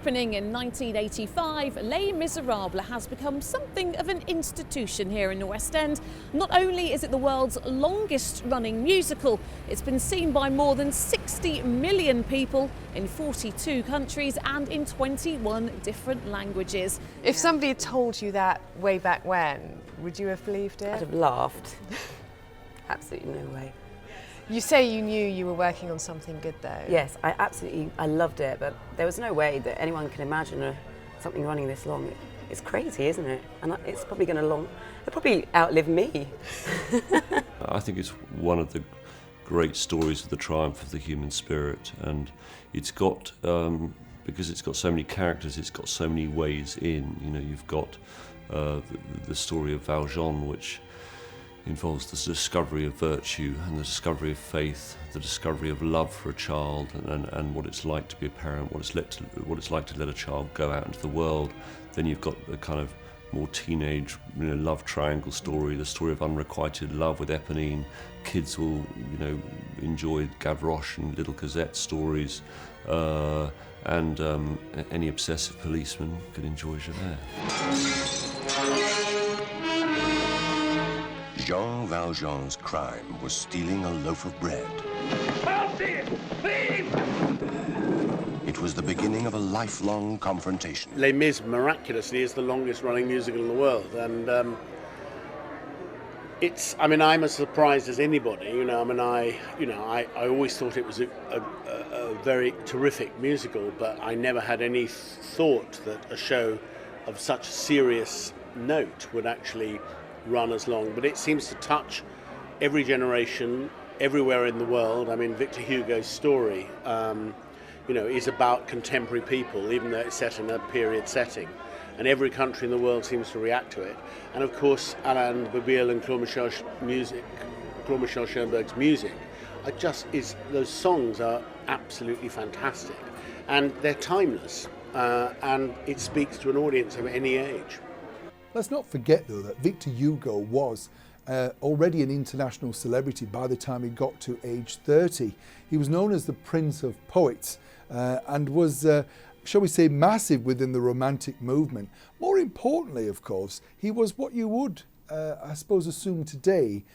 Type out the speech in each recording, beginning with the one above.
opening in 1985, Les Miserables has become something of an institution here in the West End. Not only is it the world's longest running musical, it's been seen by more than 60 million people in 42 countries and in 21 different languages. If somebody had told you that way back when, would you have believed it? I'd have laughed. Absolutely no way. You say you knew you were working on something good though. Yes, I loved it, but there was no way that anyone can imagine something running this long. It's crazy, isn't it? And it's probably going to it'll probably outlive me. I think it's one of the great stories of the triumph of the human spirit, and it's got, because it's got so many characters, it's got so many ways in. You know, you've got the story of Valjean, which involves the discovery of virtue and the discovery of faith, the discovery of love for a child, and what it's like to be a parent, what it's like to let a child go out into the world. Then you've got the kind of more teenage, love triangle story, the story of unrequited love with Eponine. Kids will, enjoy Gavroche and Little Cosette stories, and any obsessive policeman could enjoy Javert. Jean Valjean's crime was stealing a loaf of bread. It was the beginning of a lifelong confrontation. Les Mis, miraculously, is the longest running musical in the world, and I'm as surprised as anybody. I always thought it was a very terrific musical, but I never had any thought that a show of such serious note would actually run as long. But it seems to touch every generation, everywhere in the world. I mean, Victor Hugo's story, is about contemporary people, even though it's set in a period setting. And every country in the world seems to react to it. And of course, Alain Boublil and Claude Michel Schoenberg's music those songs are absolutely fantastic. And they're timeless. And it speaks to an audience of any age. Let's not forget, though, that Victor Hugo was already an international celebrity by the time he got to age 30. He was known as the Prince of Poets and was, shall we say, massive within the Romantic movement. More importantly, of course, he was what you would, I suppose, assume today,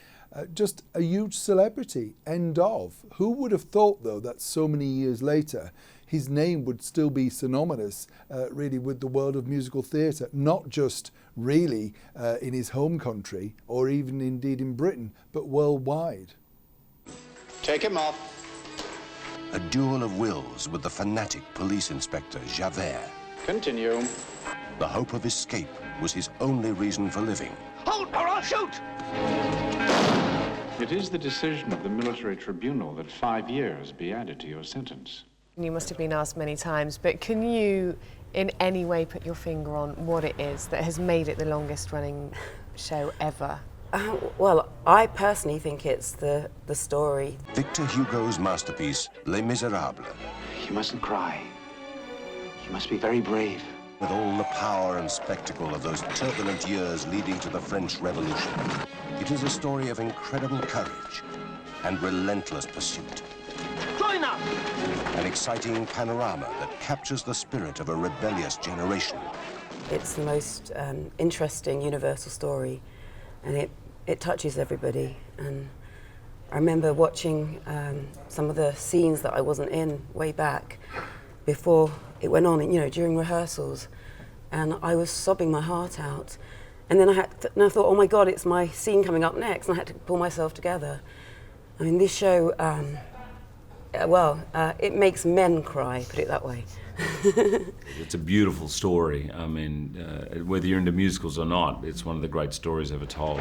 just a huge celebrity, end of. Who would have thought, though, that so many years later, his name would still be synonymous, really, with the world of musical theatre, not just really in his home country, or even indeed in Britain, but worldwide. Take him off. A duel of wills with the fanatic police inspector, Javert. Continue. The hope of escape was his only reason for living. Hold, or I'll shoot! It is the decision of the military tribunal that 5 years be added to your sentence. You must have been asked many times, but can you in any way put your finger on what it is that has made it the longest running show ever? Well, I personally think it's the story. Victor Hugo's masterpiece, Les Miserables. You mustn't cry. You must be very brave. With all the power and spectacle of those turbulent years leading to the French Revolution. It is a story of incredible courage and relentless pursuit. Join up! An exciting panorama that captures the spirit of a rebellious generation. It's the most interesting universal story, and it touches everybody. And I remember watching some of the scenes that I wasn't in way back before it went on, during rehearsals, and I was sobbing my heart out. And then I thought, oh my God, it's my scene coming up next, and I had to pull myself together. I mean, this show, it makes men cry, put it that way. It's a beautiful story. I mean, whether you're into musicals or not, it's one of the great stories ever told.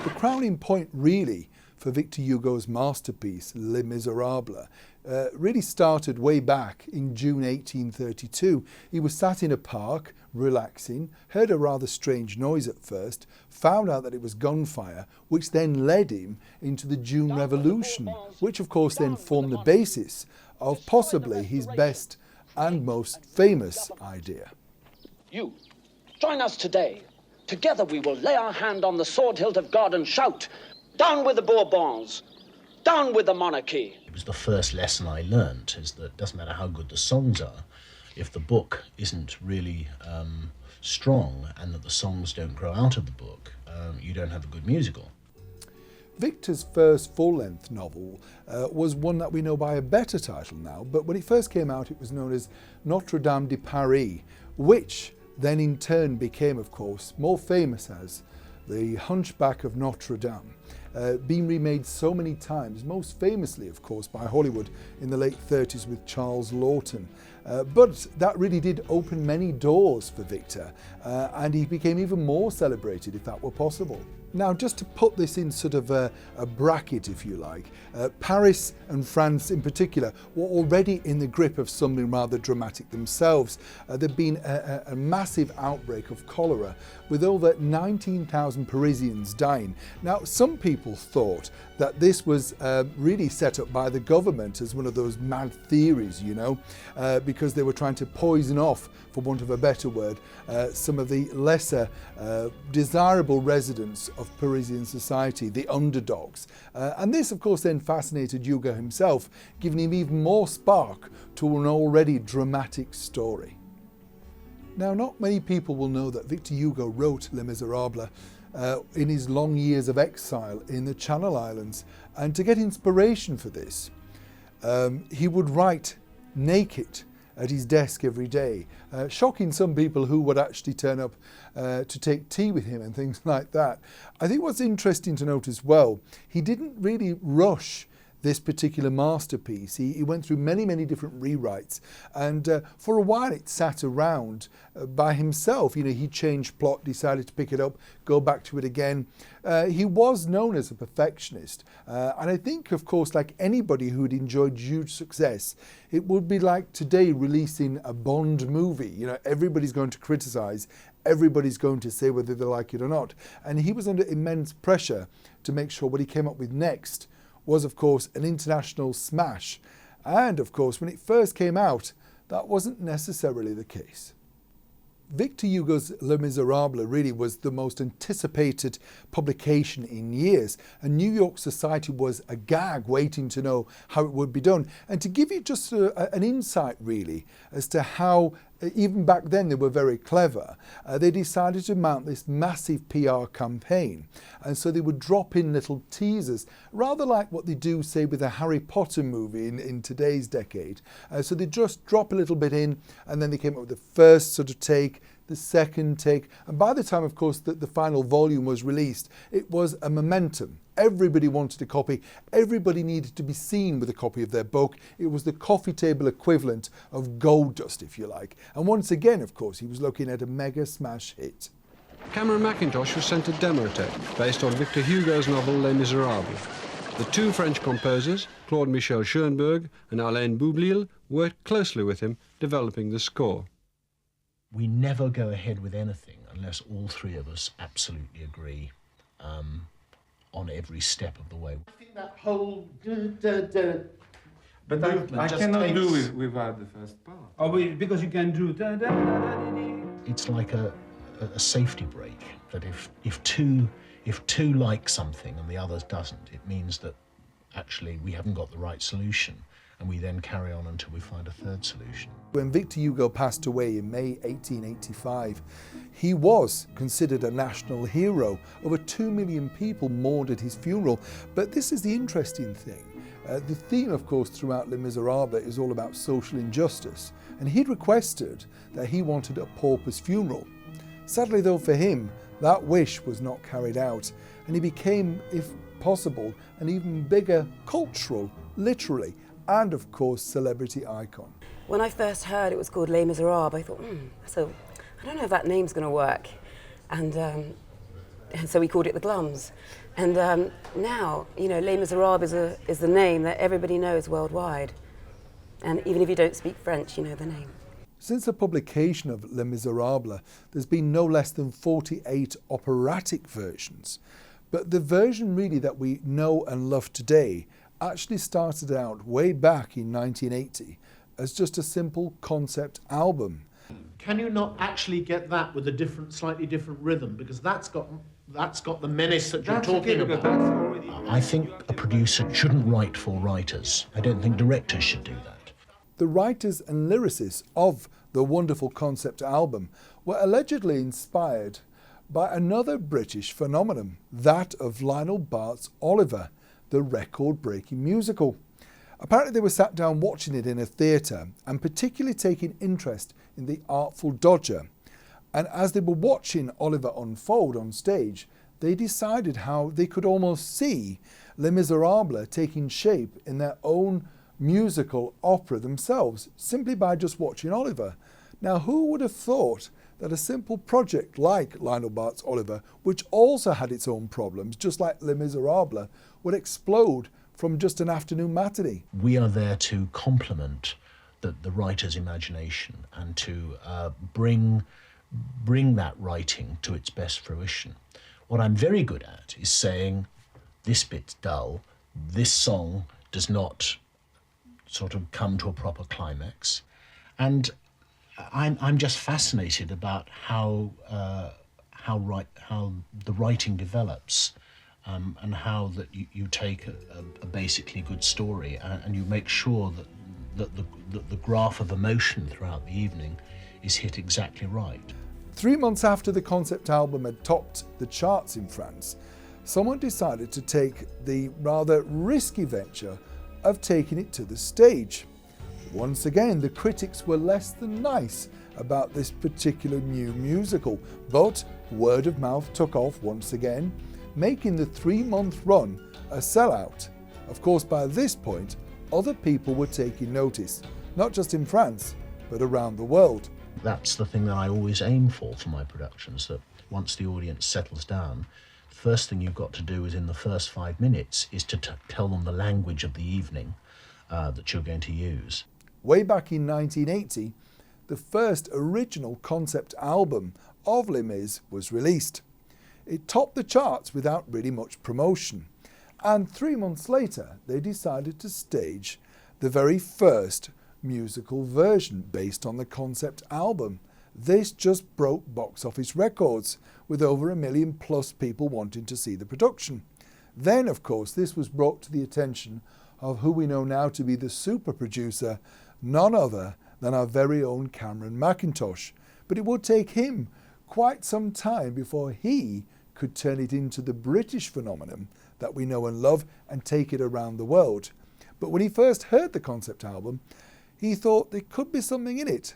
The crowning point, really, for Victor Hugo's masterpiece, Les Miserables, really started way back in June 1832. He was sat in a park, relaxing, heard a rather strange noise at first, found out that it was gunfire, which then led him into the June Revolution, which of course then formed the basis of possibly his best and most famous idea. You, join us today. Together we will lay our hand on the sword hilt of God and shout, down with the Bourbons, down with the monarchy. It was the first lesson I learnt, is that it doesn't matter how good the songs are, if the book isn't really strong and that the songs don't grow out of the book, you don't have a good musical. Victor's first full-length novel was one that we know by a better title now, but when it first came out it was known as Notre Dame de Paris, which then in turn became, of course, more famous as The Hunchback of Notre Dame, being remade so many times, most famously, of course, by Hollywood in the late 30s with Charles Lawton. But that really did open many doors for Victor, and he became even more celebrated if that were possible. Now, just to put this in sort of a bracket, if you like, Paris and France in particular were already in the grip of something rather dramatic themselves. There'd been a massive outbreak of cholera with over 19,000 Parisians dying. Now, some people thought that this was really set up by the government as one of those mad theories, you know, because they were trying to poison off, for want of a better word, some of the lesser desirable residents of Parisian society, the underdogs. And this, of course, then fascinated Hugo himself, giving him even more spark to an already dramatic story. Now, not many people will know that Victor Hugo wrote Les Miserables in his long years of exile in the Channel Islands. And to get inspiration for this, he would write naked at his desk every day, shocking some people who would actually turn up to take tea with him and things like that. I think what's interesting to note as well, he didn't really rush this particular masterpiece. He went through many, many different rewrites, and for a while it sat around by himself. You know, he changed plot, decided to pick it up, go back to it again. He was known as a perfectionist, and I think, of course, like anybody who had enjoyed huge success, it would be like today releasing a Bond movie. You know, everybody's going to criticise, everybody's going to say whether they like it or not, and he was under immense pressure to make sure what he came up with next was, of course, an international smash. And, of course, when it first came out, that wasn't necessarily the case. Victor Hugo's Les Miserables really was the most anticipated publication in years, and New York society was agag waiting to know how it would be done. And to give you just an insight really as to how, even back then they were very clever, they decided to mount this massive PR campaign, and so they would drop in little teasers, rather like what they do, say, with a Harry Potter movie in today's decade. So they just drop a little bit in, and then they came up with the first sort of take, the second take, and by the time, of course, that the final volume was released, it was a momentum. Everybody wanted a copy. Everybody needed to be seen with a copy of their book. It was the coffee table equivalent of gold dust, if you like. And once again, of course, he was looking at a mega smash hit. Cameron Macintosh was sent a demo tape based on Victor Hugo's novel Les Miserables. The two French composers, Claude-Michel Schoenberg and Alain Boublil, worked closely with him, developing the score. We never go ahead with anything unless all three of us absolutely agree on every step of the way. I think that whole But I cannot do without the first part. Oh, because you can do It's like a safety brake, that if two like something and the others doesn't, it means that actually we haven't got the right solution, and we then carry on until we find a third solution. When Victor Hugo passed away in May 1885, he was considered a national hero. Over 2 million people mourned at his funeral. But this is the interesting thing. The theme, of course, throughout Les Miserables is all about social injustice. And he'd requested that he wanted a pauper's funeral. Sadly, though, for him, that wish was not carried out. And he became, if possible, an even bigger cultural, literally, and of course, celebrity icon. When I first heard it was called Les Miserables, I thought, I don't know if that name's going to work. And so we called it the Glums. And now, you know, Les Miserables is the name that everybody knows worldwide. And even if you don't speak French, you know the name. Since the publication of Les Miserables, there's been no less than 48 operatic versions. But the version really that we know and love today actually started out way back in 1980 as just a simple concept album. Can you not actually get that with a slightly different rhythm? Because that's got the menace that you're talking about. I think a producer shouldn't write for writers. I don't think directors should do that. The writers and lyricists of the wonderful concept album were allegedly inspired by another British phenomenon, that of Lionel Bart's Oliver, the record-breaking musical. Apparently they were sat down watching it in a theatre and particularly taking interest in the Artful Dodger. And as they were watching Oliver unfold on stage, they decided how they could almost see Les Miserables taking shape in their own musical opera themselves, simply by just watching Oliver. Now, who would have thought that a simple project like Lionel Bart's Oliver, which also had its own problems, just like Les Miserables, would explode from just an afternoon matinee? We are there to complement the writer's imagination and to bring that writing to its best fruition. What I'm very good at is saying, this bit's dull, this song does not sort of come to a proper climax. And I'm just fascinated about how the writing develops, and how that you take a basically good story and you make sure that the graph of emotion throughout the evening is hit exactly right. 3 months after the concept album had topped the charts in France, someone decided to take the rather risky venture of taking it to the stage. Once again, the critics were less than nice about this particular new musical, but word of mouth took off once again, making the 3-month run a sellout. Of course, by this point, other people were taking notice, not just in France, but around the world. That's the thing that I always aim for my productions, that once the audience settles down, the first thing you've got to do is in the first 5 minutes is to tell them the language of the evening that you're going to use. Way back in 1980, the first original concept album of Les Mis was released. It topped the charts without really much promotion, and 3 months later they decided to stage the very first musical version based on the concept album. This just broke box office records, with over 1 million plus people wanting to see the production. Then, of course, this was brought to the attention of who we know now to be the super producer, none other than our very own Cameron Macintosh. But it would take him quite some time before he could turn it into the British phenomenon that we know and love and take it around the world. But when he first heard the concept album, he thought there could be something in it.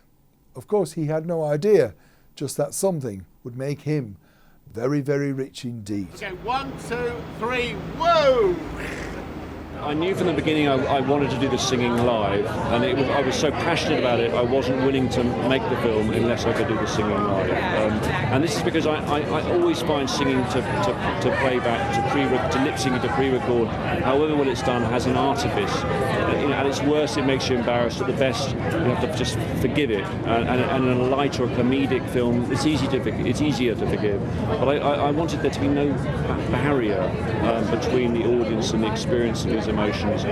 Of course, he had no idea, just that something would make him very, very rich indeed. Okay, 1, 2, 3, whoa! I knew from the beginning I wanted to do the singing live, and I was so passionate about it, I wasn't willing to make the film unless I could do the singing live. And this is because I always find singing to playback, to lip sync, to pre-record, however well it's done, has an artifice. At its worst, it makes you embarrassed. At the best, you have to just forgive it. And in a light or a comedic film, it's easier to forgive. But I wanted there to be no barrier between the audience and the experience of these emotions.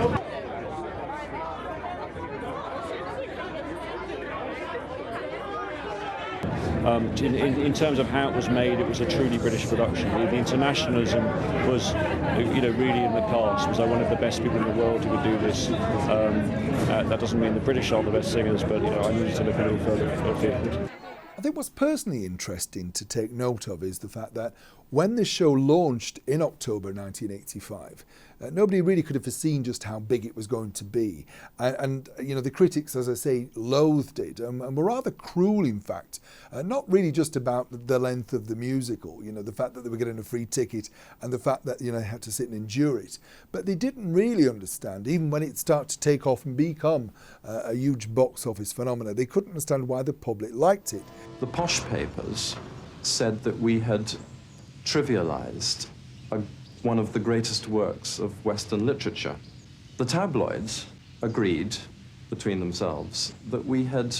In terms of how it was made, it was a truly British production. The internationalism was, really in the cast. Was I one of the best people in the world who would do this? That doesn't mean the British are the best singers, but I needed to look a little further afield. I think what's personally interesting to take note of is the fact that when this show launched in October 1985, nobody really could have foreseen just how big it was going to be. And the critics, as I say, loathed it and were rather cruel, in fact. Not really just about the length of the musical, the fact that they were getting a free ticket and the fact that, they had to sit and endure it. But they didn't really understand, even when it started to take off and become a huge box office phenomenon, they couldn't understand why the public liked it. The posh papers said that we had trivialized one of the greatest works of Western literature. The tabloids agreed between themselves that we had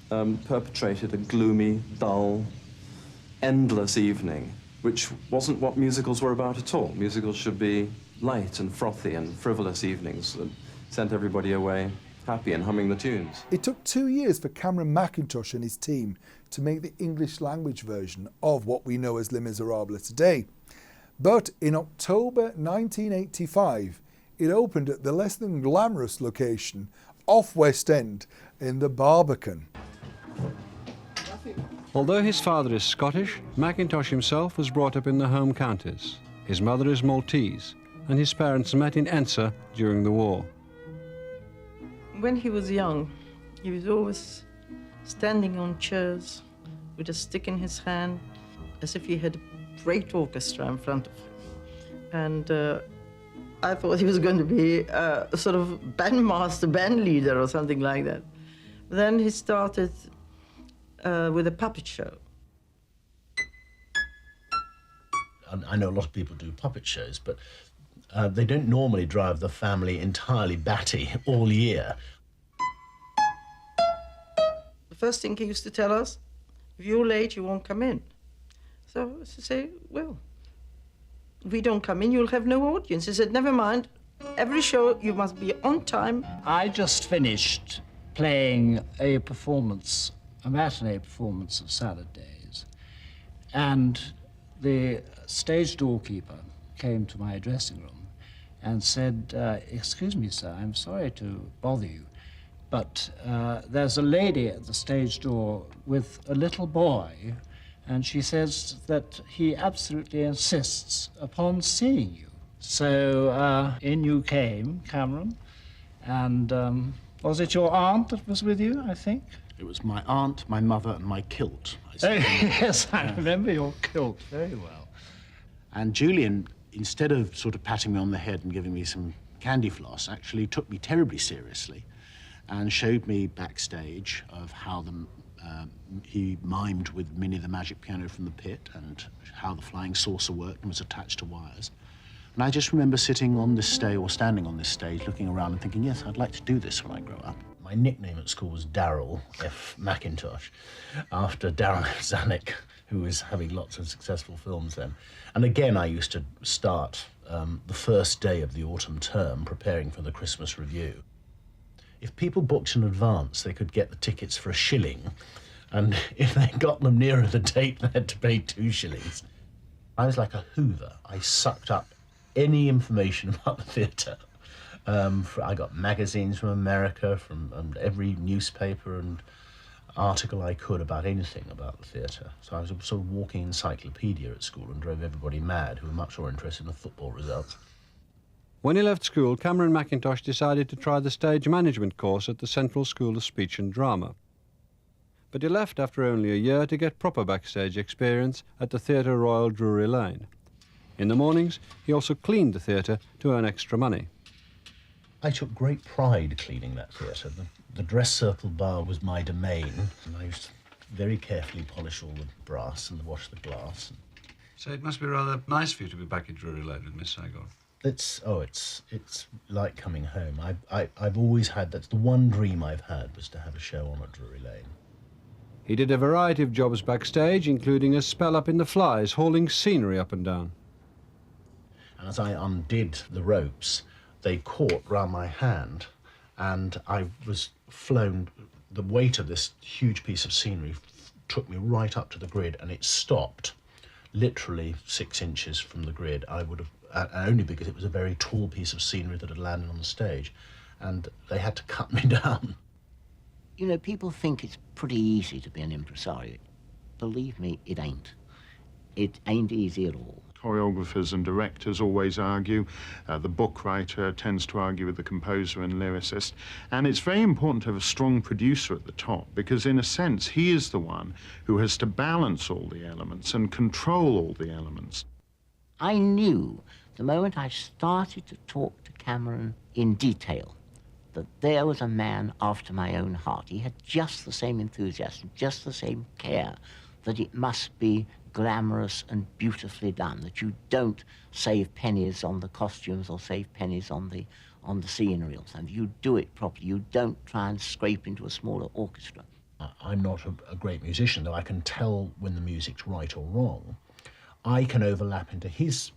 perpetrated a gloomy, dull, endless evening, which wasn't what musicals were about at all. Musicals should be light and frothy and frivolous evenings that sent everybody away happy and humming the tunes. It took 2 years for Cameron Macintosh and his team to make the English language version of what we know as Les Miserables today. But in October 1985, it opened at the less than glamorous location off West End in the Barbican. Although his father is Scottish, Macintosh himself was brought up in the home counties. His mother is Maltese, and his parents met in Ensa during the war. When he was young, he was always standing on chairs with a stick in his hand, as if he had a great orchestra in front of him. And I thought he was going to be a sort of bandmaster, band leader or something like that. Then he started with a puppet show. I know a lot of people do puppet shows, but they don't normally drive the family entirely batty all year. The first thing he used to tell us, if you're late, you won't come in. So I say, well, if we don't come in, you'll have no audience. He said, never mind, every show you must be on time. I just finished playing a performance, a matinee performance of Salad Days, and the stage doorkeeper came to my dressing room and said, excuse me, sir, I'm sorry to bother you, but there's a lady at the stage door with a little boy, and she says that he absolutely insists upon seeing you. So in you came, Cameron, and was it your aunt that was with you, I think? It was my aunt, my mother, and my kilt. Yes, I remember your kilt very well. And Julian, instead of sort of patting me on the head and giving me some candy floss, actually took me terribly seriously and showed me backstage of how he mimed with Minnie the Magic Piano from the Pit and how the flying saucer worked and was attached to wires. And I just remember sitting on this stage, or standing on this stage, looking around and thinking, yes, I'd like to do this when I grow up. My nickname at school was Darryl F. Macintosh, after Darryl Zanuck, who was having lots of successful films then. And again, I used to start the first day of the autumn term preparing for the Christmas review. If people booked in advance, they could get the tickets for £1, and if they got them nearer the date, they had to pay 2 shillings. I was like a hoover. I sucked up any information about the theatre. I got magazines from America, from every newspaper and article I could about anything about the theatre. So I was a sort of walking encyclopedia at school and drove everybody mad who were much more interested in the football results. When he left school, Cameron Macintosh decided to try the stage management course at the Central School of Speech and Drama. But he left after only a year to get proper backstage experience at the Theatre Royal Drury Lane. In the mornings, he also cleaned the theatre to earn extra money. I took great pride cleaning that theatre. The dress circle bar was my domain, and I used to very carefully polish all the brass and wash the glass. So it must be rather nice for you to be back at Drury Lane with Miss Saigon. It's like coming home. I've always had, that's the one dream I've had, was to have a show on at Drury Lane. He did a variety of jobs backstage, including a spell up in the Flies, hauling scenery up and down. And as I undid the ropes, they caught round my hand, and I was flown. The weight of this huge piece of scenery took me right up to the grid, and it stopped literally 6 inches from the grid. I would have, only because it was a very tall piece of scenery that had landed on the stage, and they had to cut me down. You know, people think it's pretty easy to be an impresario. Believe me, it ain't. It ain't easy at all. Choreographers and directors always argue. The book writer tends to argue with the composer and lyricist. And it's very important to have a strong producer at the top, because in a sense, he is the one who has to balance all the elements and control all the elements. I knew the moment I started to talk to Cameron in detail that there was a man after my own heart. He had just the same enthusiasm, just the same care, that it must be glamorous and beautifully done, that you don't save pennies on the costumes or save pennies on the scenery or something. You do it properly. You don't try and scrape into a smaller orchestra. I'm not a great musician, though I can tell when the music's right or wrong. I can overlap into his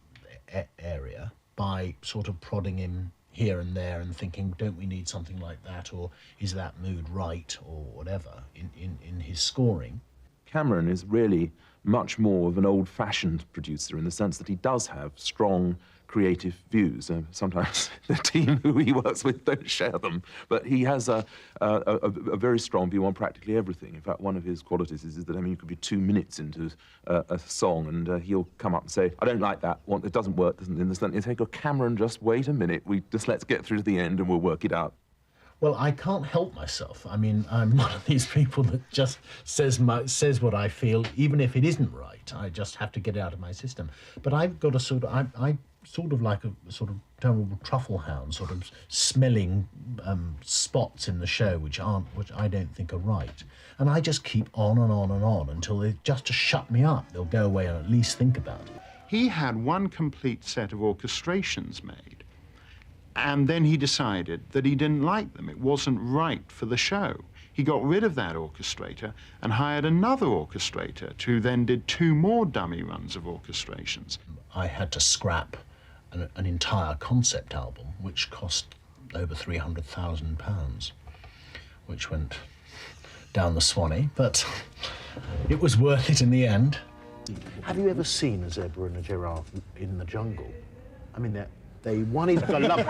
area by sort of prodding him here and there and thinking, don't we need something like that, or is that mood right, or whatever, in his scoring. Cameron is really much more of an old-fashioned producer in the sense that he does have strong creative views. Sometimes the team who he works with don't share them, but he has a very strong view on practically everything. In fact, one of his qualities is that, I mean, you could be 2 minutes into a song and he'll come up and say, I don't like that, it doesn't work, doesn't understand. You take a Cameron, just wait a minute, let's get through to the end and we'll work it out. Well, I can't help myself. I mean, I'm one of these people that just says what I feel, even if it isn't right. I just have to get it out of my system. But I've got a sort of, I sort of like a sort of terrible truffle hound, sort of smelling spots in the show which I don't think are right. And I just keep on and on and on until they just to shut me up. They'll go away and at least think about it. He had one complete set of orchestrations made, and then he decided that he didn't like them. It wasn't right for the show. He got rid of that orchestrator and hired another orchestrator who then did 2 more dummy runs of orchestrations. I had to scrap an entire concept album, which cost over £300,000, which went down the Swanee, but it was worth it in the end. Have you ever seen a zebra and a giraffe in the jungle? I mean, they wanted for love,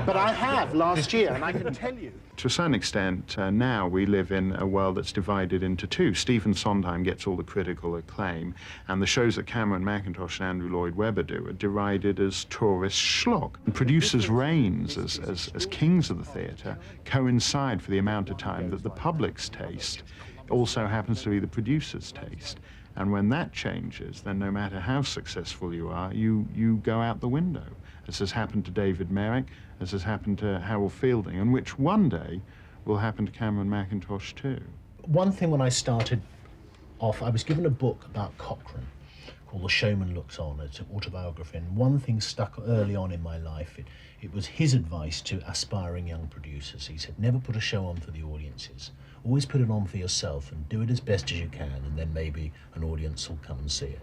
but I have last year, and I can tell you. To a certain extent, now we live in a world that's divided into 2. Stephen Sondheim gets all the critical acclaim, and the shows that Cameron Macintosh and Andrew Lloyd Webber do are derided as tourist schlock. And producers' reigns as kings of the theatre coincide for the amount of time that the public's taste also happens to be the producer's taste. And when that changes, then no matter how successful you are, you go out the window. As has happened to David Merrick, as has happened to Harold Fielding, and which one day will happen to Cameron Macintosh too. One thing when I started off, I was given a book about Cochrane called The Showman Looks On. It's an autobiography, and one thing stuck early on in my life. It was his advice to aspiring young producers. He said, never put a show on for the audiences. Always put it on for yourself and do it as best as you can, and then maybe an audience will come and see it.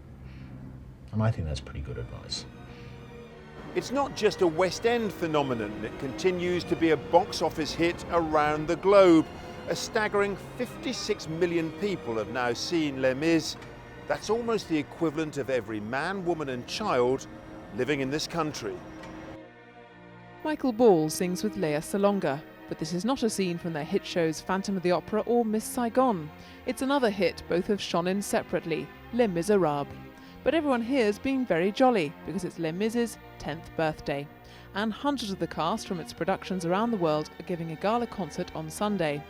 And I think that's pretty good advice. It's not just a West End phenomenon. It continues to be a box office hit around the globe. A staggering 56 million people have now seen Les Mis. That's almost the equivalent of every man, woman and child living in this country. Michael Ball sings with Lea Salonga, but this is not a scene from their hit shows Phantom of the Opera or Miss Saigon. It's another hit both have shone in separately, Les Miserables. But everyone here's been very jolly because it's Les Mis' 10th birthday, and hundreds of the cast from its productions around the world are giving a gala concert on Sunday.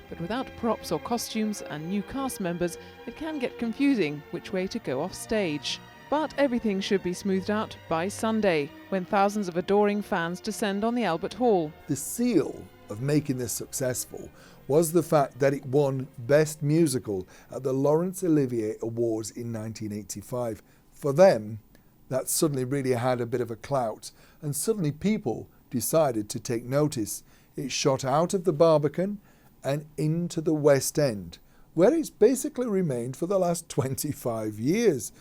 But without props or costumes and new cast members, it can get confusing which way to go off stage. But everything should be smoothed out by Sunday, when thousands of adoring fans descend on the Albert Hall. The seal of making this successful was the fact that it won Best Musical at the Laurence Olivier Awards in 1985. For them, that suddenly really had a bit of a clout, and suddenly people decided to take notice. It shot out of the Barbican and into the West End, where it's basically remained for the last 25 years.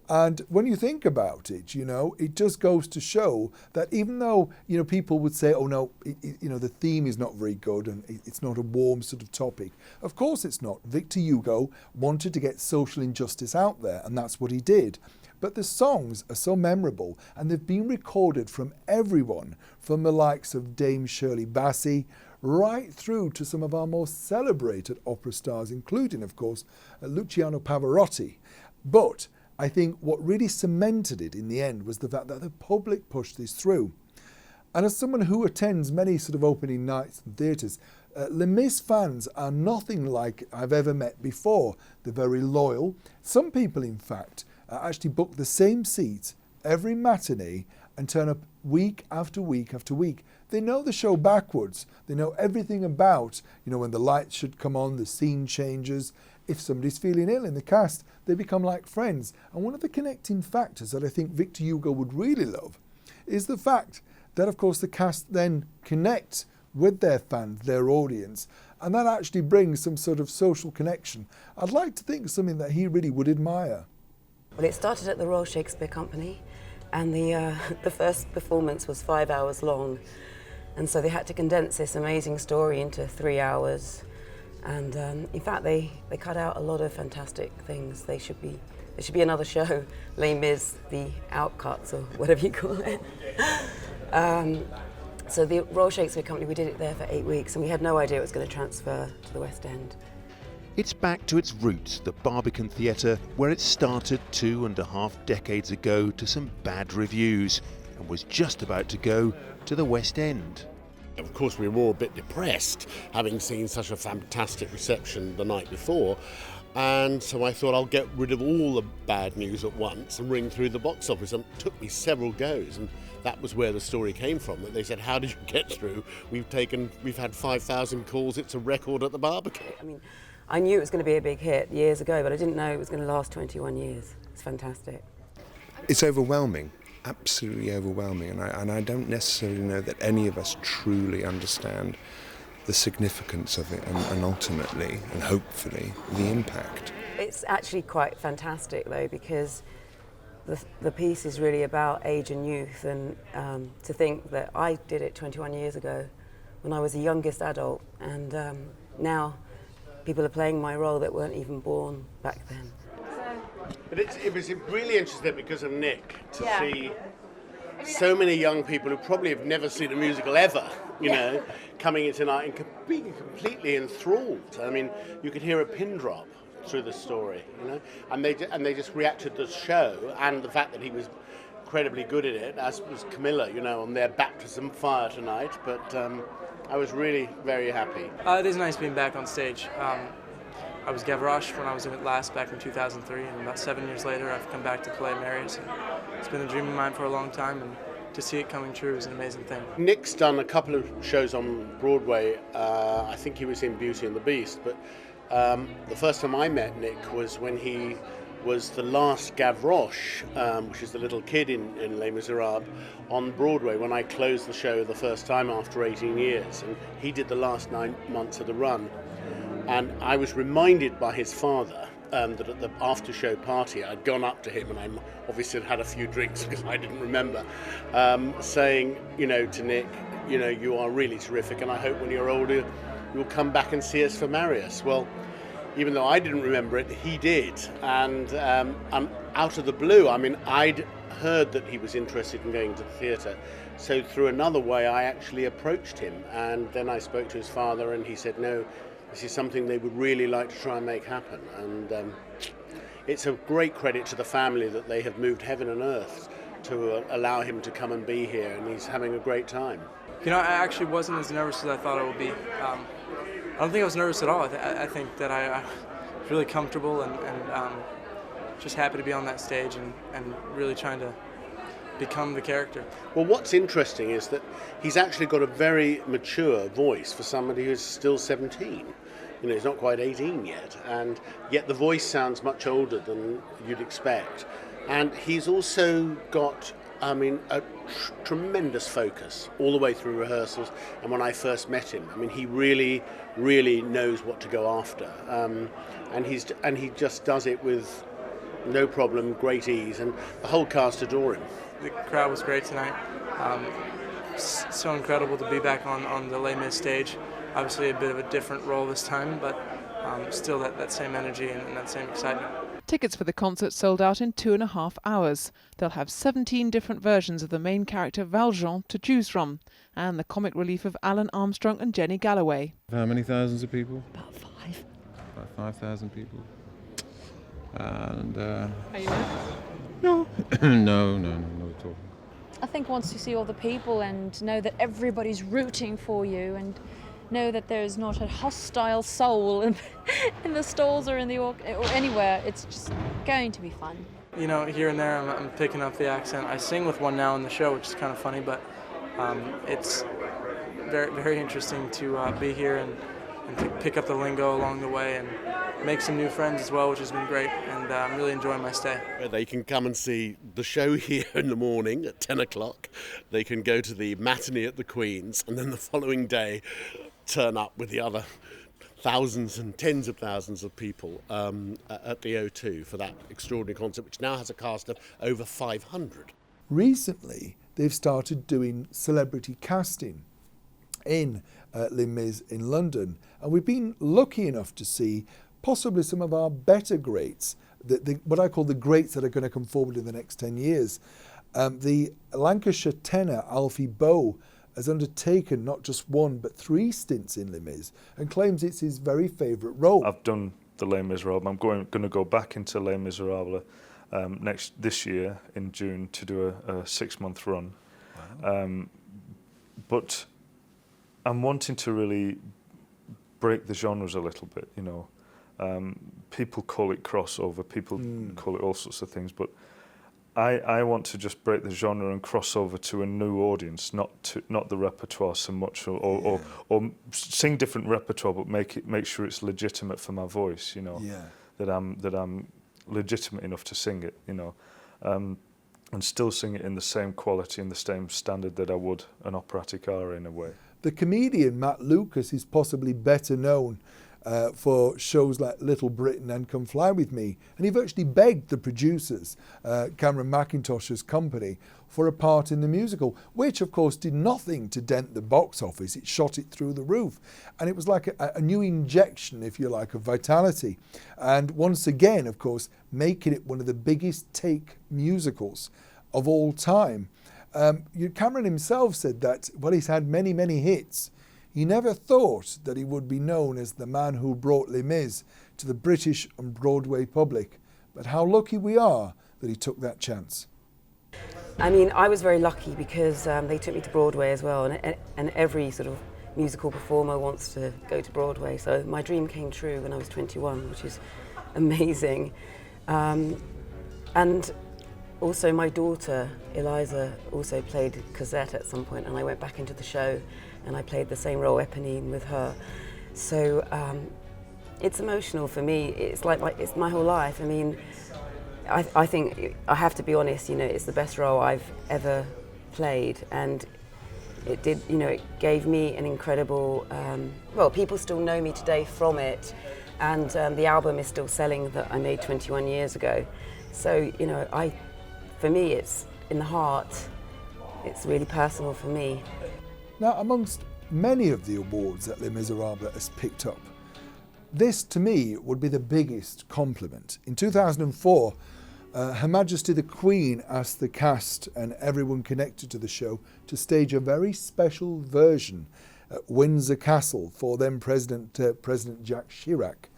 And when you think about it, it just goes to show that even though, people would say, oh no, the theme is not very good and it's not a warm sort of topic. Of course it's not. Victor Hugo wanted to get social injustice out there, and that's what he did. But the songs are so memorable, and they've been recorded from everyone, from the likes of Dame Shirley Bassey, right through to some of our most celebrated opera stars, including, of course, Luciano Pavarotti. But I think what really cemented it in the end was the fact that the public pushed this through. And as someone who attends many sort of opening nights and theatres, Les Mis fans are nothing like I've ever met before. They're very loyal. Some people, in fact, actually book the same seats every matinee and turn up week after week after week. They know the show backwards. They know everything about, when the lights should come on, the scene changes. If somebody's feeling ill in the cast, they become like friends. And one of the connecting factors that I think Victor Hugo would really love is the fact that, of course, the cast then connect with their fans, their audience, and that actually brings some sort of social connection. I'd like to think something that he really would admire. Well, it started at the Royal Shakespeare Company, And the first performance was 5 hours long, and so they had to condense this amazing story into 3 hours. And in fact, they cut out a lot of fantastic things. There should be another show, Les Mis, the outcuts, or whatever you call it. So the Royal Shakespeare Company, we did it there for 8 weeks, and we had no idea it was going to transfer to the West End. It's back to its roots, the Barbican Theatre, where it started 2.5 decades ago to some bad reviews and was just about to go to the West End. Of course, we were all a bit depressed, having seen such a fantastic reception the night before. And so I thought I'll get rid of all the bad news at once and ring through the box office. And it took me several goes, and that was where the story came from. That they said, "How did you get through? We've had 5,000 calls. It's a record at the Barbican." I mean, I knew it was going to be a big hit years ago, but I didn't know it was going to last 21 years. It's fantastic. It's overwhelming, absolutely overwhelming, and I don't necessarily know that any of us truly understand the significance of it and ultimately and hopefully the impact. It's actually quite fantastic though, because the piece is really about age and youth, and to think that I did it 21 years ago when I was the youngest adult, and now people are playing my role that weren't even born back then. But it was really interesting because of Nick to see so many young people who probably have never seen a musical ever, you know, coming in tonight and being completely enthralled. I mean, you could hear a pin drop through the story, you know, and they just reacted to the show and the fact that he was incredibly good at it, as was Camilla, you know, on their baptism fire tonight. But I was really very happy. It is nice being back on stage. I was Gavroche when I was in it last back in 2003, and about 7 years later I've come back to play Marius. And it's been a dream of mine for a long time, and to see it coming true is an amazing thing. Nick's done a couple of shows on Broadway. I think he was in Beauty and the Beast, but the first time I met Nick was when he was the last Gavroche, which is the little kid in Les Miserables, on Broadway when I closed the show the first time after 18 years. And he did the last 9 months of the run. And I was reminded by his father that at the after-show party I'd gone up to him, and I obviously had a few drinks because I didn't remember, saying, you know, to Nick, you know, you are really terrific, and I hope when you're older you'll come back and see us for Marius. Well, even though I didn't remember it, he did. And out of the blue, I mean, I'd heard that he was interested in going to the theatre. So through another way, I actually approached him. And then I spoke to his father, and he said, no, this is something they would really like to try and make happen. And it's a great credit to the family that they have moved heaven and earth to allow him to come and be here. And he's having a great time. You know, I actually wasn't as nervous as I thought I would be. I don't think I was nervous at all. I think that I was really comfortable and just happy to be on that stage and really trying to become the character. Well, what's interesting is that he's actually got a very mature voice for somebody who's still 17. You know, he's not quite 18 yet, and yet the voice sounds much older than you'd expect. And he's also got, I mean, a tremendous focus all the way through rehearsals. And when I first met him, I mean, he really, really knows what to go after. And he just does it with no problem, great ease, and the whole cast adore him. The crowd was great tonight. So incredible to be back on the Les Mis stage. Obviously a bit of a different role this time, but still that same energy and that same excitement. Tickets for the concert sold out in 2.5 hours. They'll have 17 different versions of the main character Valjean to choose from, and the comic relief of Alan Armstrong and Jenny Galloway. How many thousands of people? About 5. About 5,000 people. And Are you nervous? no, no, not at all. I think once you see all the people and know that everybody's rooting for you and know that there's not a hostile soul in the stalls or or anywhere, it's just going to be fun. You know, here and there I'm picking up the accent. I sing with one now in the show, which is kind of funny, but it's very, very interesting to be here and to pick up the lingo along the way and make some new friends as well, which has been great, and I'm really enjoying my stay. They can come and see the show here in the morning at 10 o'clock. They can go to the matinee at the Queen's, and then the following day turn up with the other thousands and tens of thousands of people at the O2 for that extraordinary concert, which now has a cast of over 500. Recently, they've started doing celebrity casting in Les Mis in London, and we've been lucky enough to see possibly some of our better greats, what I call the greats that are going to come forward in the next 10 years. The Lancashire tenor Alfie Boe has undertaken not just one but 3 stints in Les Mis and claims it's his very favourite role. I've done the Les Miserables. I'm going to go back into Les Miserables this year in June to do a 6-month run. Wow. But I'm wanting to really break the genres a little bit, you know. People call it crossover, people call it all sorts of things, but I want to just break the genre and cross over to a new audience, not the repertoire so much, or sing different repertoire, but make sure it's legitimate for my voice, you know. Yeah. That I'm legitimate enough to sing it, you know, and still sing it in the same quality and the same standard that I would an operatic aria in a way. The comedian Matt Lucas is possibly better known for shows like Little Britain and Come Fly With Me. And he virtually begged the producers, Cameron Macintosh's company, for a part in the musical, which of course did nothing to dent the box office. It shot it through the roof. And it was like a new injection, if you like, of vitality. And once again, of course, making it one of the biggest take musicals of all time. Cameron himself said that, well, he's had many, many hits. He never thought that he would be known as the man who brought Les Mis to the British and Broadway public. But how lucky we are that he took that chance. I mean, I was very lucky because they took me to Broadway as well, and every sort of musical performer wants to go to Broadway. So my dream came true when I was 21, which is amazing. And also my daughter, Eliza, also played Cosette at some point, and I went back into the show and I played the same role, Eponine, with her. So it's emotional for me. It's like it's my whole life. I mean, I think I have to be honest, you know, it's the best role I've ever played, and it did, you know, it gave me an incredible, well, people still know me today from it, and the album is still selling that I made 21 years ago. So, you know, for me, it's in the heart. It's really personal for me. Now, amongst many of the awards that Les Miserables has picked up, this, to me, would be the biggest compliment. In 2004, Her Majesty the Queen asked the cast and everyone connected to the show to stage a very special version at Windsor Castle for then President Jacques Chirac.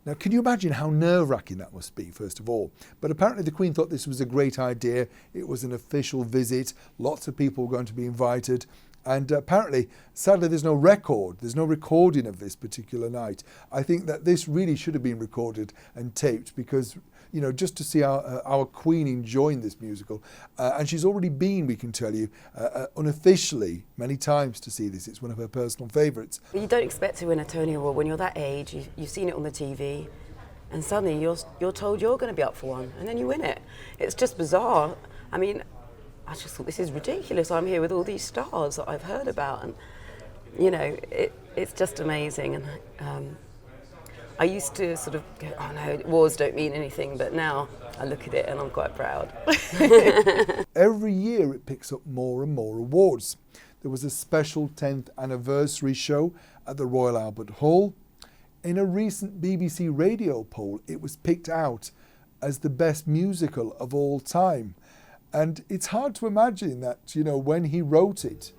Now, can you imagine how nerve-wracking that must be, first of all? But apparently the Queen thought this was a great idea. It was an official visit. Lots of people were going to be invited. And apparently, sadly, there's no recording of this particular night. I think that this really should have been recorded and taped because, you know, just to see our Queen enjoying this musical. And she's already been, we can tell you, unofficially many times to see this. It's one of her personal favourites. You don't expect to win a Tony Award when you're that age. You've seen it on the TV, and suddenly you're told you're going to be up for one, and then you win it. It's just bizarre. I mean, I just thought, this is ridiculous. I'm here with all these stars that I've heard about, and you know, it's just amazing. And I used to sort of go, oh no, awards don't mean anything, but now I look at it and I'm quite proud. Every year it picks up more and more awards. There was a special 10th anniversary show at the Royal Albert Hall. In a recent BBC radio poll, it was picked out as the best musical of all time. And it's hard to imagine that, you know, when he wrote it,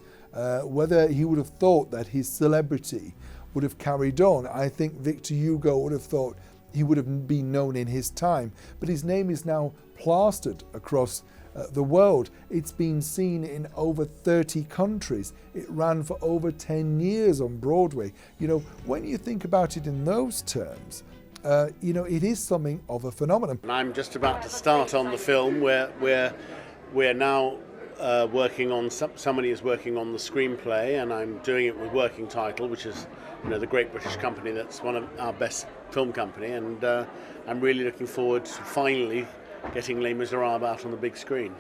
whether he would have thought that his celebrity would have carried on. I think Victor Hugo would have thought he would have been known in his time, but his name is now plastered across the world. It's been seen in over 30 countries. It ran for over 10 years on Broadway. You know, when you think about it in those terms, you know, it is something of a phenomenon. And I'm just about to start on the film where we're now working on, somebody is working on the screenplay, and I'm doing it with Working Title, which is, you know, the great British company that's one of our best film company, and I'm really looking forward to finally getting Les Miserables out on the big screen.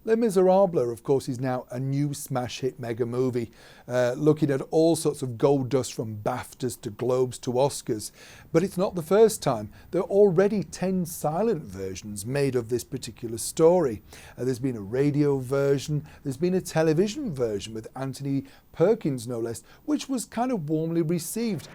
Les Miserables, of course, is now a new smash hit mega movie, looking at all sorts of gold dust from BAFTAs to Globes to Oscars. But it's not the first time. There are already 10 silent versions made of this particular story. There's been a radio version, there's been a television version with Anthony Perkins, no less, which was kind of warmly received.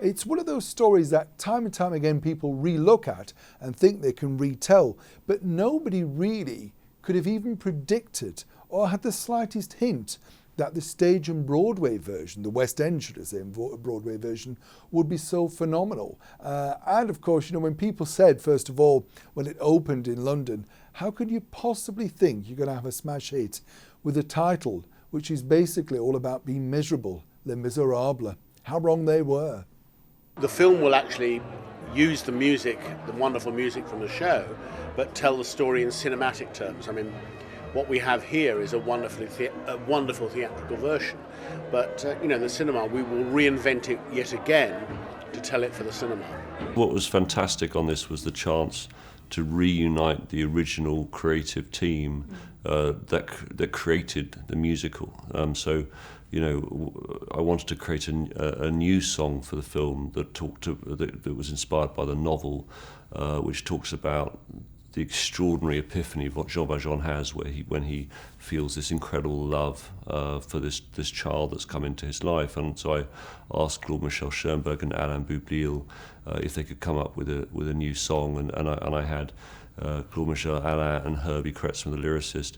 It's one of those stories that time and time again people re-look at and think they can retell, but nobody really could have even predicted or had the slightest hint that the stage and Broadway version, the West End, should I say, Broadway version, would be so phenomenal. And of course, you know, when people said, first of all, when it opened in London, how could you possibly think you're going to have a smash hit with a title which is basically all about being miserable, Les Miserables? How wrong they were. The film will actually use the music, the wonderful music from the show, but tell the story in cinematic terms. I mean, what we have here is a wonderful theatrical version, but you know, the cinema, we will reinvent it yet again to tell it for the cinema. What was fantastic on this was the chance to reunite the original creative team that created the musical. So, you know, I wanted to create a new song for the film that was inspired by the novel, which talks about the extraordinary epiphany what Jean Valjean has, when he feels this incredible love for this child that's come into his life. And so I asked Claude Michel Schoenberg and Alain Boublil if they could come up with a new song, and I had Claude Michel, Alain, and Herbie Kretzmann, the lyricist,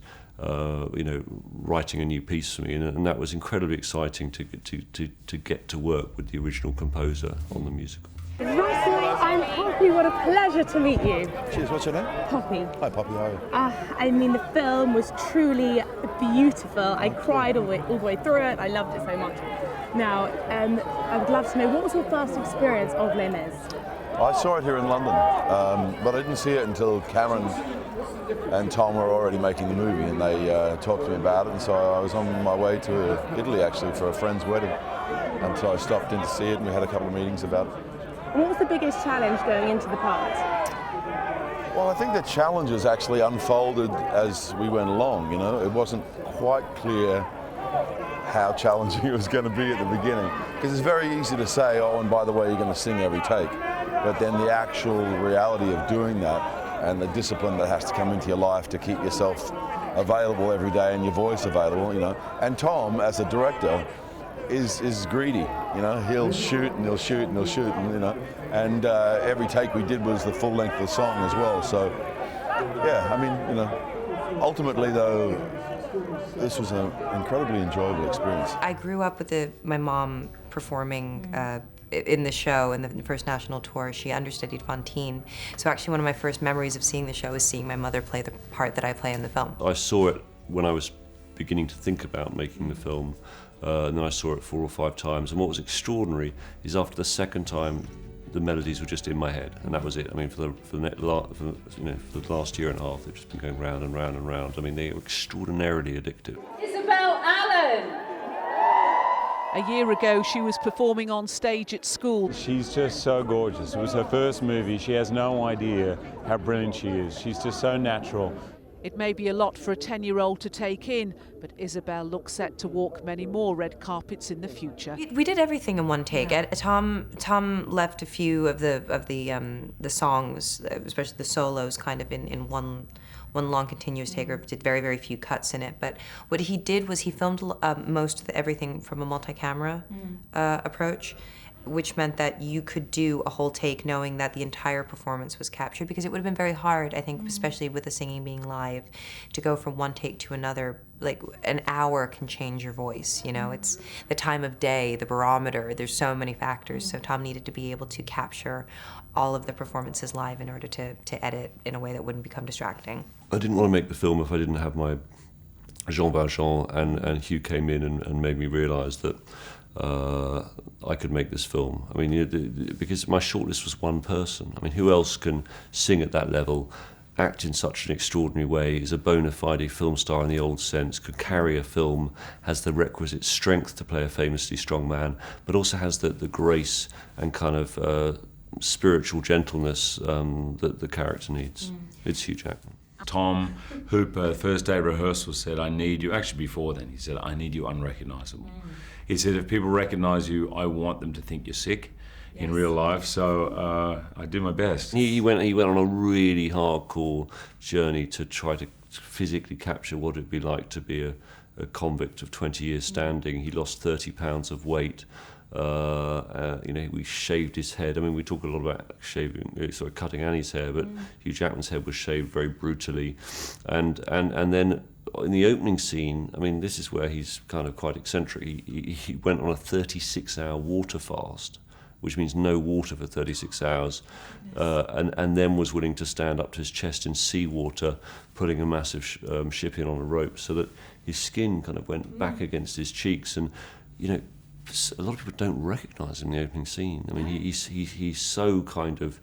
you know, writing a new piece for me, and that was incredibly exciting to get to work with the original composer on the musical. Russell, I'm Poppy. What a pleasure to meet you. Cheers. What's your name? Poppy. Hi, Poppy. How are you? I mean, the film was truly beautiful. I cried all the way through it. I loved it so much. Now, I would love to know, what was your first experience of Les Mis? I saw it here in London, but I didn't see it until Cameron and Tom were already making the movie, and they talked to me about it, and so I was on my way to Italy, actually, for a friend's wedding, and so I stopped in to see it, and we had a couple of meetings about it. What was the biggest challenge going into the part? Well, I think the challenges actually unfolded as we went along, you know. It wasn't quite clear how challenging it was going to be at the beginning, because it's very easy to say, oh, and by the way, you're going to sing every take. But then the actual reality of doing that and the discipline that has to come into your life to keep yourself available every day and your voice available, you know. And Tom, as a director, is greedy, you know. He'll shoot and he'll shoot and he'll shoot, and you know. And every take we did was the full length of the song as well. So, yeah, I mean, you know, ultimately though, this was an incredibly enjoyable experience. I grew up with my mom performing in the show, in the first national tour. She understudied Fantine. So actually one of my first memories of seeing the show is seeing my mother play the part that I play in the film. I saw it when I was beginning to think about making the film, and then I saw it 4 or 5 times. And what was extraordinary is after the second time, the melodies were just in my head, and that was it. I mean, for the last year and a half, they've just been going round and round and round. I mean, they were extraordinarily addictive. Isabel Allen! A year ago, she was performing on stage at school. She's just so gorgeous. It was her first movie. She has no idea how brilliant she is. She's just so natural. It may be a lot for a 10-year-old to take in, but Isabel looks set to walk many more red carpets in the future. We did everything in one take. Yeah. Tom left a few of the songs, especially the solos, kind of in one long continuous take, or did very, very few cuts in it. But what he did was he filmed most of everything from a multi-camera approach. which meant that you could do a whole take knowing that the entire performance was captured, because it would have been very hard, I think, especially with the singing being live, to go from one take to another. Like, an hour can change your voice, you know? It's the time of day, the barometer, there's so many factors. So Tom needed to be able to capture all of the performances live in order to edit in a way that wouldn't become distracting. I didn't want to make the film if I didn't have my Jean Valjean, and Hugh came in and made me realise that I could make this film. I mean, because my shortlist was one person. I mean, who else can sing at that level, act in such an extraordinary way, is a bona fide film star in the old sense, could carry a film, has the requisite strength to play a famously strong man, but also has the grace and kind of spiritual gentleness that the character needs. It's Hugh Jackman. Tom Hooper, first day rehearsal, said, I need you, actually before then, he said, I need you unrecognisable. He said, if people recognise you, I want them to think you're sick in real life, so I do my best. He went on a really hardcore journey to try to physically capture what it'd be like to be a convict of 20 years standing. He lost 30 pounds of weight. You know, we shaved his head. I mean, we talk a lot about cutting Annie's hair, but Hugh Jackman's head was shaved very brutally, and then in the opening scene, I mean, this is where he's kind of quite eccentric. He went on a 36-hour water fast, which means no water for 36 hours, and then was willing to stand up to his chest in seawater, putting a massive ship in on a rope, so that his skin kind of went back against his cheeks, and you know. A lot of people don't recognise him in the opening scene. I mean, he's so kind of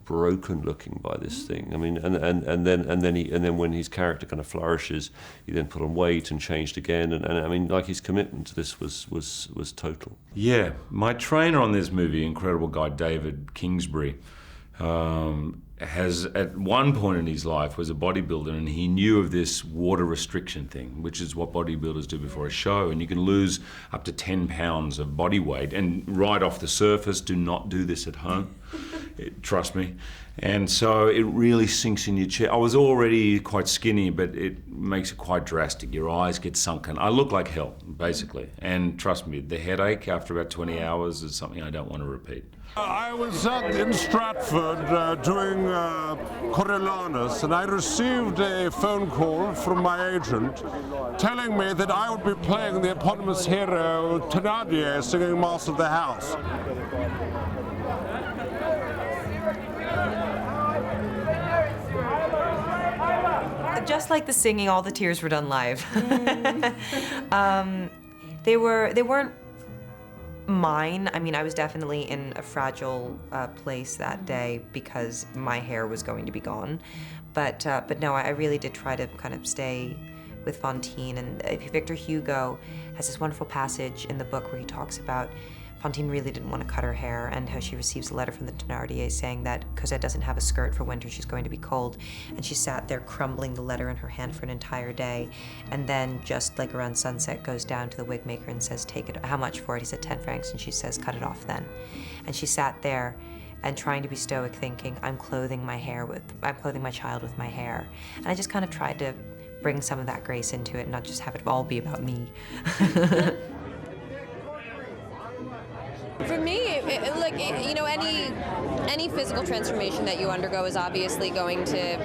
broken looking by this thing. I mean, and then when his character kind of flourishes, he then put on weight and changed again. And I mean, like, his commitment to this was total. Yeah, my trainer on this movie, incredible guy David Kingsbury, has at one point in his life was a bodybuilder, and he knew of this water restriction thing, which is what bodybuilders do before a show, and you can lose up to 10 pounds of body weight, and right off the surface, do not do this at home, trust me. And so it really sinks in your chest. I was already quite skinny, but it makes it quite drastic. Your eyes get sunken. I look like hell, basically, and trust me, the headache after about 20 hours is something I don't want to repeat. I was in Stratford doing Coriolanus, and I received a phone call from my agent telling me that I would be playing the eponymous hero Thénardier singing Master of the House. Just like the singing, all the tears were done live. They weren't mine. I mean, I was definitely in a fragile place that day because my hair was going to be gone. But no, I really did try to kind of stay with Fantine. And Victor Hugo has this wonderful passage in the book where he talks about Fantine really didn't want to cut her hair, and how she receives a letter from the Thénardier saying that Cosette doesn't have a skirt for winter, she's going to be cold. And she sat there crumbling the letter in her hand for an entire day, and then just like around sunset goes down to the wig maker and says, take it, how much for it? He said 10 francs, and she says, cut it off then. And she sat there and trying to be stoic, thinking, I'm clothing my child with my hair. And I just kind of tried to bring some of that grace into it and not just have it all be about me. For me, you know, any physical transformation that you undergo is obviously going to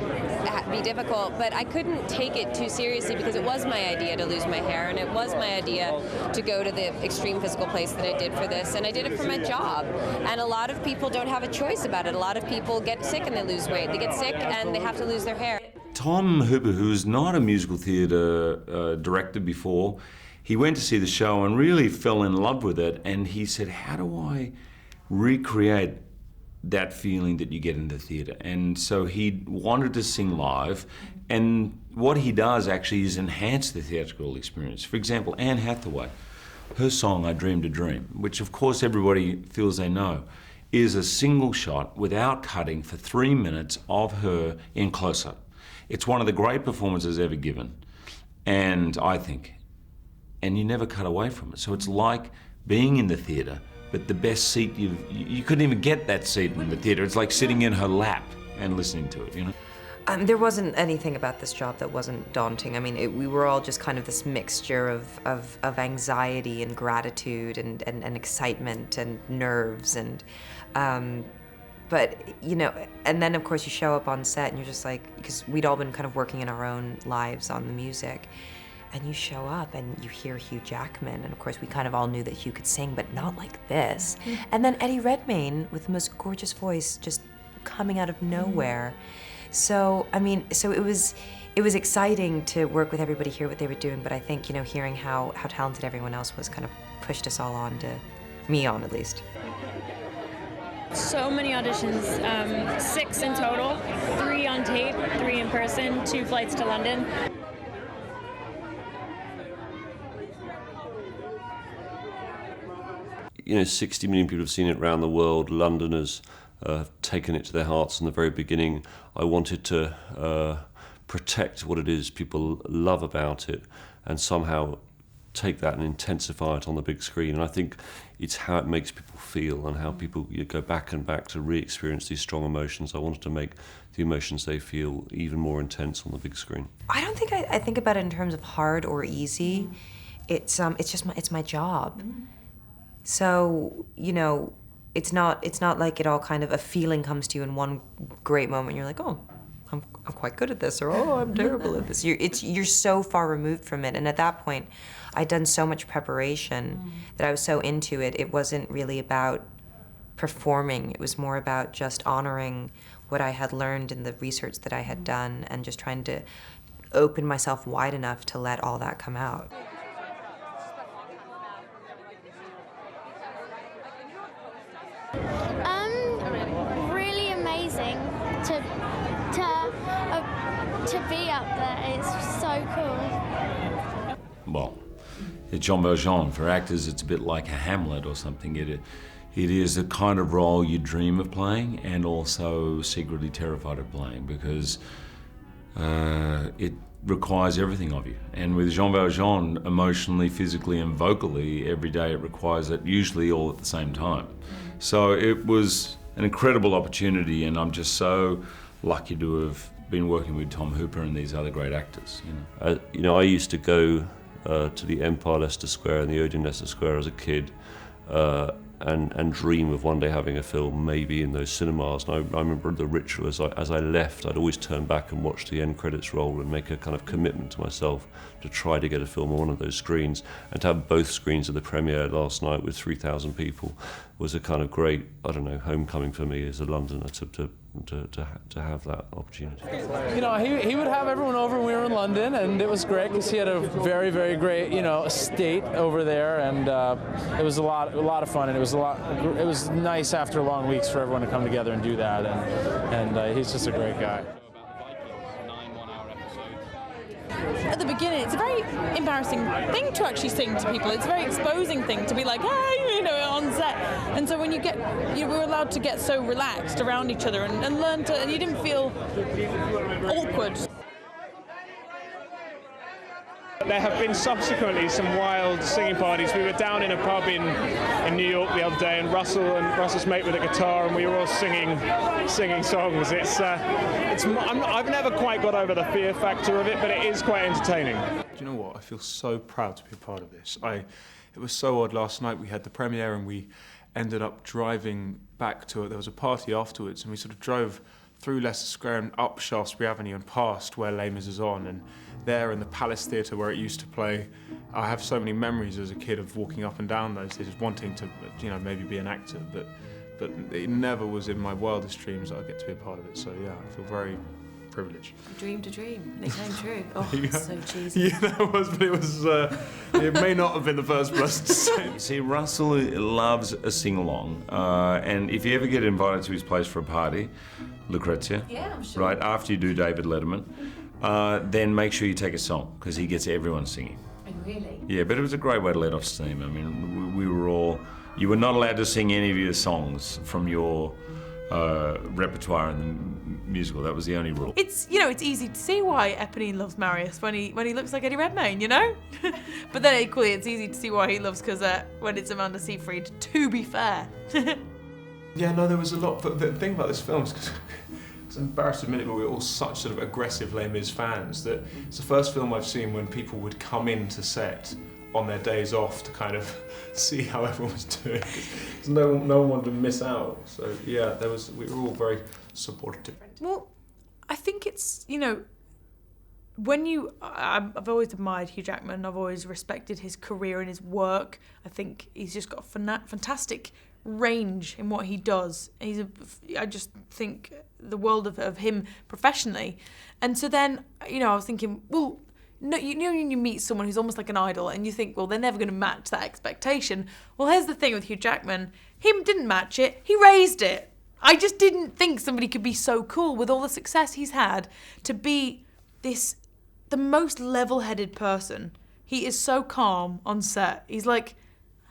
be difficult, but I couldn't take it too seriously because it was my idea to lose my hair, and it was my idea to go to the extreme physical place that I did for this, and I did it for my job. And a lot of people don't have a choice about it. A lot of people get sick and they lose weight. They get sick and they have to lose their hair. Tom Hooper, who's not a musical theatre director before, he went to see the show and really fell in love with it, and he said, how do I recreate that feeling that you get in the theatre? And so he wanted to sing live, and what he does actually is enhance the theatrical experience. For example, Anne Hathaway, her song, I Dreamed a Dream, which of course everybody feels they know, is a single shot without cutting for 3 minutes of her in close-up. It's one of the great performances ever given, and I think, and you never cut away from it. So it's like being in the theatre, but the best seat you couldn't even get that seat in the theatre. It's like sitting in her lap and listening to it, you know? There wasn't anything about this job that wasn't daunting. I mean, we were all just kind of this mixture of anxiety and gratitude and excitement and nerves and, but, you know, and then of course you show up on set and you're just like, because we'd all been kind of working in our own lives on the music, and you show up and you hear Hugh Jackman, and of course we kind of all knew that Hugh could sing, but not like this. And then Eddie Redmayne with the most gorgeous voice just coming out of nowhere. So, I mean, so it was exciting to work with everybody, hear what they were doing, but I think, you know, hearing how talented everyone else was kind of pushed us all on to, me on at least. So many auditions, 6 in total, 3 on tape, 3 in person, 2 flights to London. You know, 60 million people have seen it around the world. Londoners have taken it to their hearts from the very beginning. I wanted to protect what it is people love about it and somehow take that and intensify it on the big screen. And I think it's how it makes people feel and how people go back and back to re-experience these strong emotions. I wanted to make the emotions they feel even more intense on the big screen. I don't think I think about it in terms of hard or easy. It's just my job. So, you know, it's not like it all kind of a feeling comes to you in one great moment. You're like, oh, I'm quite good at this, or oh, I'm terrible at this. You're so far removed from it, and at that point, I'd done so much preparation that I was so into it. It wasn't really about performing. It was more about just honoring what I had learned in the research that I had done, and just trying to open myself wide enough to let all that come out. Really amazing to be up there. It's so cool. Well, Jean Valjean, for actors, it's a bit like a Hamlet or something. It is the kind of role you dream of playing and also secretly terrified of playing, because it requires everything of you. And with Jean Valjean, emotionally, physically and vocally, every day it requires it, usually all at the same time. So it was an incredible opportunity, and I'm just so lucky to have been working with Tom Hooper and these other great actors. You know, I used to go to the Empire Leicester Square and the Odeon Leicester Square as a kid, and dream of one day having a film maybe in those cinemas. And I remember the ritual as I left, I'd always turn back and watch the end credits roll and make a kind of commitment to myself to try to get a film on one of those screens. And to have both screens of the premiere last night with 3,000 people was a kind of great, I don't know, homecoming for me as a Londoner to have that opportunity. You know, he would have everyone over when we were in London, and it was great because he had a very, very great, you know, estate over there, and it was a lot of fun, and it was nice after long weeks for everyone to come together and do that, and he's just a great guy. At the beginning, it's a very embarrassing thing to actually sing to people. It's a very exposing thing to be like, hey, you know, on set. And so when we were allowed to get so relaxed around each other and learn to, and you didn't feel awkward. There have been subsequently some wild singing parties. We were down in a pub in New York the other day, and Russell's mate with a guitar, and we were all singing songs. I've never quite got over the fear factor of it, but it is quite entertaining. Do you know what? I feel so proud to be a part of this. It was so odd. Last night we had the premiere, and we ended up driving back to it. There was a party afterwards, and we sort of drove through Leicester Square and up Shaftesbury Avenue and past where Les Mis is on, and there in the Palace Theatre where it used to play. I have so many memories as a kid of walking up and down those, just wanting to, you know, maybe be an actor, but it never was in my wildest dreams that I'd get to be a part of it. So yeah, I feel very privileged. Dream to dream, it came true. Oh, Yeah. it's so cheesy. Yeah, that was, but it was, it may not have been the first person to say. See, Russell loves a sing-along, and if you ever get invited to his place for a party, Lucrezia, Yeah, I'm sure. right after you do David Letterman, then make sure you take a song, because he gets everyone singing. Oh, really? Yeah, but it was a great way to let off steam. I mean, we were all, you were not allowed to sing any of your songs from your repertoire in the musical. That was the only rule. It's, you know, it's easy to see why Eponine loves Marius when he looks like Eddie Redmayne, you know? But then equally it's easy to see why he loves Cosette when it's Amanda Seyfried, to be fair. Yeah, no, there was a lot, but the thing about this film is because it's embarrassed to admit it, but we were all such sort of aggressive Les Mis fans that it's the first film I've seen when people would come into set on their days off to kind of see how everyone was doing. Because no one wanted to miss out. So yeah, we were all very supportive. Well, I think it's, you know, I've always admired Hugh Jackman. I've always respected his career and his work. I think he's just got fantastic range in what he does. I just think the world of him professionally. And so then, you know, I was thinking, well, no, you know, when you meet someone who's almost like an idol and you think, well, they're never going to match that expectation. Well, here's the thing with Hugh Jackman. He didn't match it. He raised it. I just didn't think somebody could be so cool with all the success he's had to be the most level-headed person. He is so calm on set. He's like,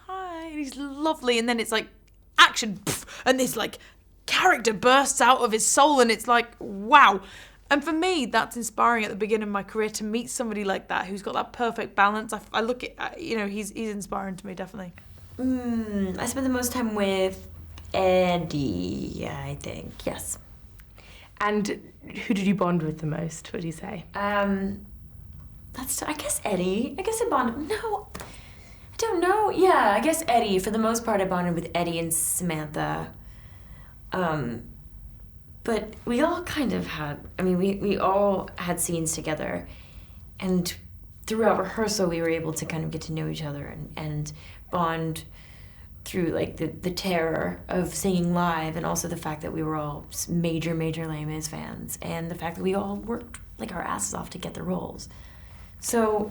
hi, and he's lovely, and then it's like, action, poof, and this like character bursts out of his soul, and it's like, wow. And for me, that's inspiring at the beginning of my career to meet somebody like that who's got that perfect balance. I look at, you know, he's inspiring to me, definitely. I spent the most time with Eddie, I think, yes. And who did you bond with the most, would you say? I guess Eddie. I guess I bonded. No, I don't know. Yeah, I guess Eddie. For the most part, I bonded with Eddie and Samantha. But we all kind of had, I mean, we all had scenes together. And throughout rehearsal, we were able to kind of get to know each other and bond through like the terror of singing live, and also the fact that we were all major Les Mis fans, and the fact that we all worked like our asses off to get the roles. So,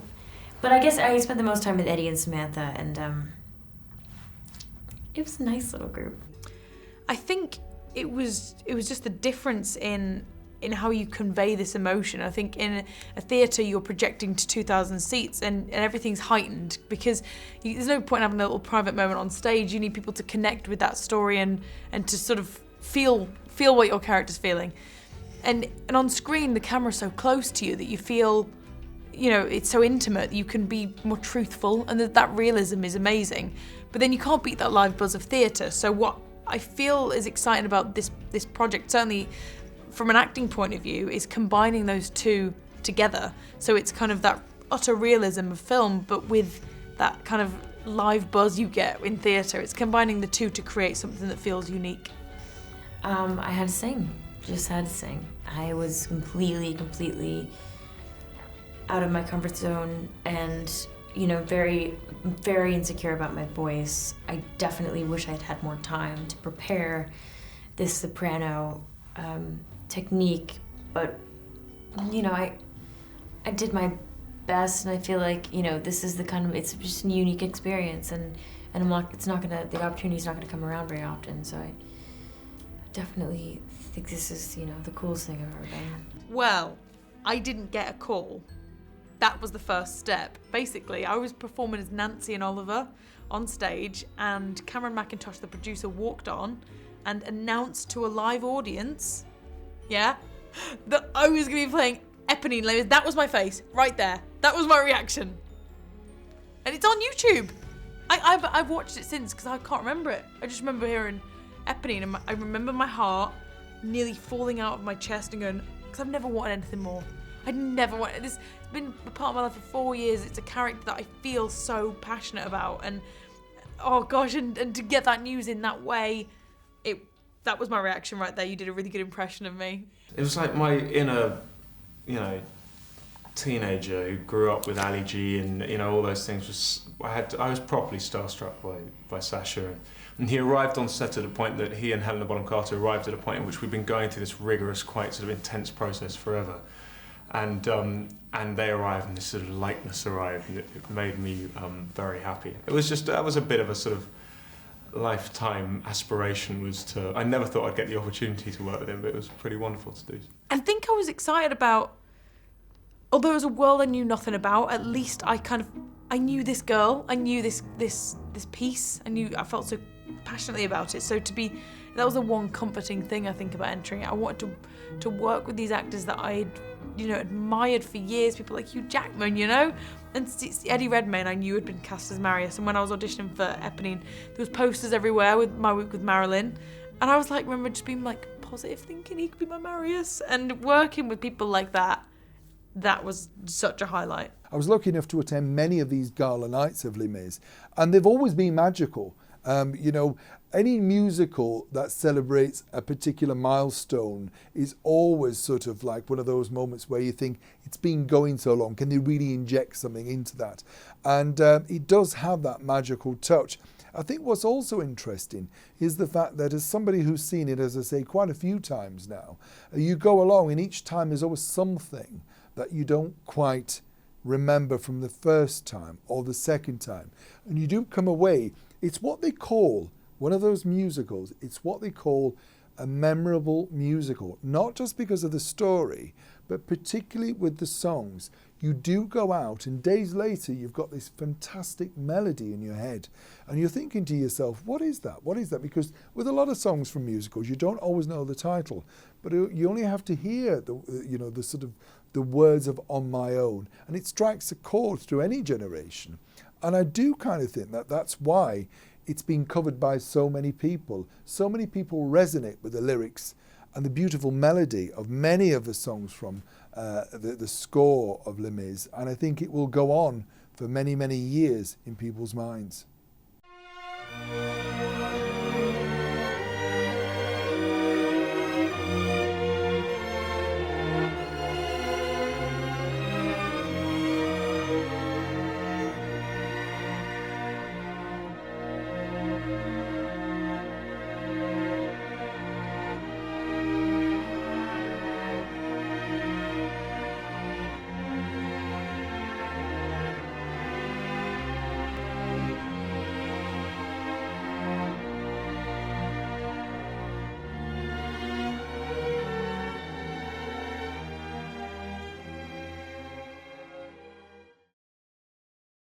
but I guess I spent the most time with Eddie and Samantha, and it was a nice little group. I think it was just the difference in how you convey this emotion. I think in a theatre you're projecting to 2,000 seats and everything's heightened because there's no point in having a little private moment on stage. You need people to connect with that story and to sort of feel what your character's feeling. And on screen the camera's so close to you that you feel, you know, it's so intimate that you can be more truthful, and that realism is amazing. But then you can't beat that live buzz of theatre. So what I feel is exciting about this project, certainly from an acting point of view, is combining those two together. So it's kind of that utter realism of film, but with that kind of live buzz you get in theatre. It's combining the two to create something that feels unique. I had to sing. Just had to sing. I was completely out of my comfort zone and, you know, very, very insecure about my voice. I definitely wish I'd had more time to prepare this soprano technique, but, you know, I did my best, and I feel like, you know, this is the kind of, it's just a unique experience, and I'm not, the opportunity's not gonna come around very often, so I definitely think this is, you know, the coolest thing I've ever done. Well, I didn't get a call. That was the first step. Basically, I was performing as Nancy and Oliver on stage, and Cameron Macintosh, the producer, walked on and announced to a live audience, that I was going to be playing Eponine Les Mis. That was my face, right there. That was my reaction. And it's on YouTube. I've watched it since because I can't remember it. I just remember hearing Eponine, and I remember my heart nearly falling out of my chest and going, because I've never wanted anything more. I'd never wanted this. It's been a part of my life for 4 years. It's a character that I feel so passionate about, and oh gosh, and to get that news in that way, that was my reaction right there. You did a really good impression of me. It was like my inner, you know, teenager who grew up with Ali G and, you know, all those things. I was properly starstruck by Sacha, and he arrived on set at a point that he and Helena Bonham Carter arrived at a point in which we've been going through this rigorous, quite sort of intense process forever. And they arrived, and this sort of lightness arrived, and it made me very happy. It was just, that was a bit of a sort of lifetime aspiration, was to, I never thought I'd get the opportunity to work with him, but it was pretty wonderful to do. I think I was excited about, although it was a world I knew nothing about, at least I knew this girl, I knew this piece, I felt so passionately about it. So that was the one comforting thing I think about entering it. I wanted to work with these actors that I'd, you know, admired for years, people like Hugh Jackman, you know, and Eddie Redmayne I knew had been cast as Marius, and when I was auditioning for Eponine, there was posters everywhere with my week with Marilyn, and I was like, remember just being like, positive thinking he could be my Marius. And working with people like that was such a highlight. I was lucky enough to attend many of these gala nights of Les Mis, and they've always been magical. You know, any musical that celebrates a particular milestone is always sort of like one of those moments where you think, it's been going so long, can they really inject something into that? And it does have that magical touch. I think what's also interesting is the fact that as somebody who's seen it, as I say, quite a few times now, you go along and each time there's always something that you don't quite remember from the first time or the second time. And you do come away, it's what they call, one of those musicals, it's what they call a memorable musical. Not just because of the story, but particularly with the songs. You do go out and days later you've got this fantastic melody in your head and you're thinking to yourself, what is that? What is that? Because with a lot of songs from musicals, you don't always know the title, but you only have to hear the sort of the words of On My Own, and it strikes a chord through any generation. And I do kind of think that that's why it's been covered by so many people. So many people resonate with the lyrics and the beautiful melody of many of the songs from the score of Les Mis, and I think it will go on for many, many years in people's minds.